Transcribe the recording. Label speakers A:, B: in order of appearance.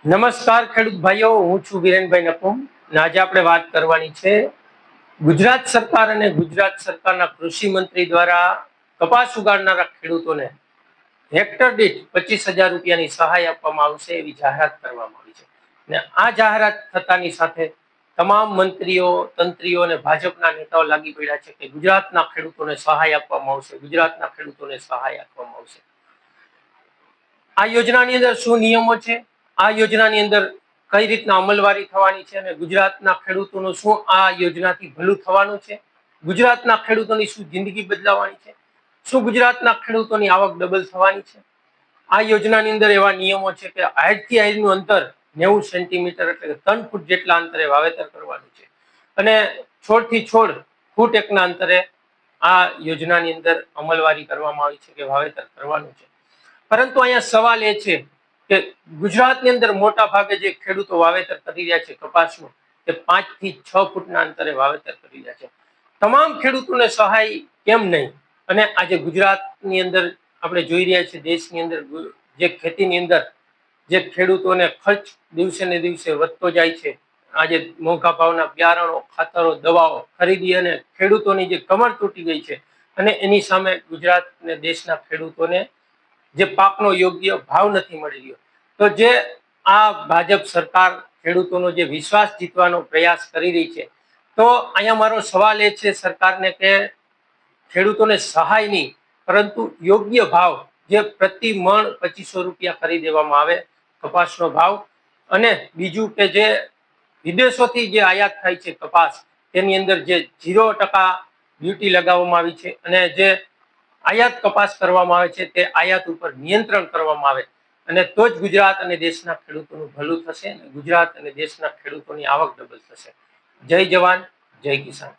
A: નમસ્કાર ખેડૂત ભાઈઓ, હું છું વિરેનભાઈ નકુમ. આજે આપણે વાત કરવાની છે ગુજરાત સરકાર અને ગુજરાત સરકારના કૃષિ મંત્રી દ્વારા કપાસ ઉગાડનારા ખેડૂતોને હેક્ટર દીઠ 25,000 રૂપિયાની સહાય આપવામાં આવશે એવી જાહેરાત કરવામાં આવી છે. અને આ જાહેરાત થતાની સાથે તમામ મંત્રીઓ, તંત્રીઓ અને ભાજપના નેતાઓ લાગી પડ્યા છે કે ગુજરાતના ખેડૂતોને સહાય આપવામાં આવશે, ગુજરાતના ખેડૂતોને સહાય આપવામાં આવશે. આ યોજનાની અંદર શું નિયમો છે, આ યોજનાની અંદર કઈ રીતના અમલવારી થવાની છે અને ગુજરાતના ખેડૂતોનું શું આ યોજનાથી ભલું થવાનું છે, ગુજરાતના ખેડૂતોની શું જિંદગી બદલાવાની છે, શું ગુજરાતના ખેડૂતોની આવક ડબલ થવાની છે. આ યોજનાની અંદર એવા નિયમો છે કે હાઈટથી હાઈટનું અંતર 90 સેન્ટીમીટર એટલે કે 3 ફૂટ જેટલા અંતરે વાવેતર કરવાનું છે અને છોડથી છોડ ફૂટ એકના અંતરે આ યોજનાની અંદર અમલવારી કરવામાં આવી છે કે વાવેતર કરવાનું છે. પરંતુ અહીંયા સવાલ એ છે કે ગુજરાતની અંદર મોટા ભાગે જે ખેડૂતો વાવેતર કરી રહ્યા છે કપાસનું, તે 5 થી 6 ફૂટના અંતરે વાવેતર કરી રહ્યા છે. તમામ ખેડૂતોને સહાય કેમ નહીં? અને આજે ગુજરાતની અંદર આપણે જોઈ રહ્યા છીએ, દેશની અંદર જે ખેતીની અંદર જે ખેડૂતોને ખર્ચ દિવસે ને દિવસે વધતો જાય છે, આજે મોંઘા ભાવના બિયારણો, ખાતરો, દવાઓ ખરીદી અને ખેડૂતોની જે કમર તૂટી ગઈ છે અને એની સામે ગુજરાત અને દેશના ખેડૂતોને જે પાકનો યોગ્ય ભાવ નથી મળી રહ્યો, તો જે આ ભાજપ સરકાર ખેડૂતોનો જે વિશ્વાસ જીતવાનો પ્રયાસ કરી રહી છે, તો અહીંયા મારો સવાલ એ છે સરકારને કે ખેડૂતોને સહાય નહીં પરંતુ યોગ્ય ભાવ, જે પ્રતિ મણ 2500 રૂપિયા કરી દેવામાં આવે કપાસનો ભાવ. અને બીજું કે જે વિદેશોથી જે આયાત થાય છે કપાસ, તેની અંદર જે 0% ડ્યુટી લગાવવામાં આવી છે અને જે આયાત કપાસ કરવામાં આવે છે તે આયાત ઉપર નિયંત્રણ કરવામાં આવે, અને તો જ ગુજરાત અને દેશના ખેડૂતોનું ભલું થશે અને ગુજરાત અને દેશના ખેડૂતોની આવક ડબલ થશે. જય જવાન, જય કિસાન.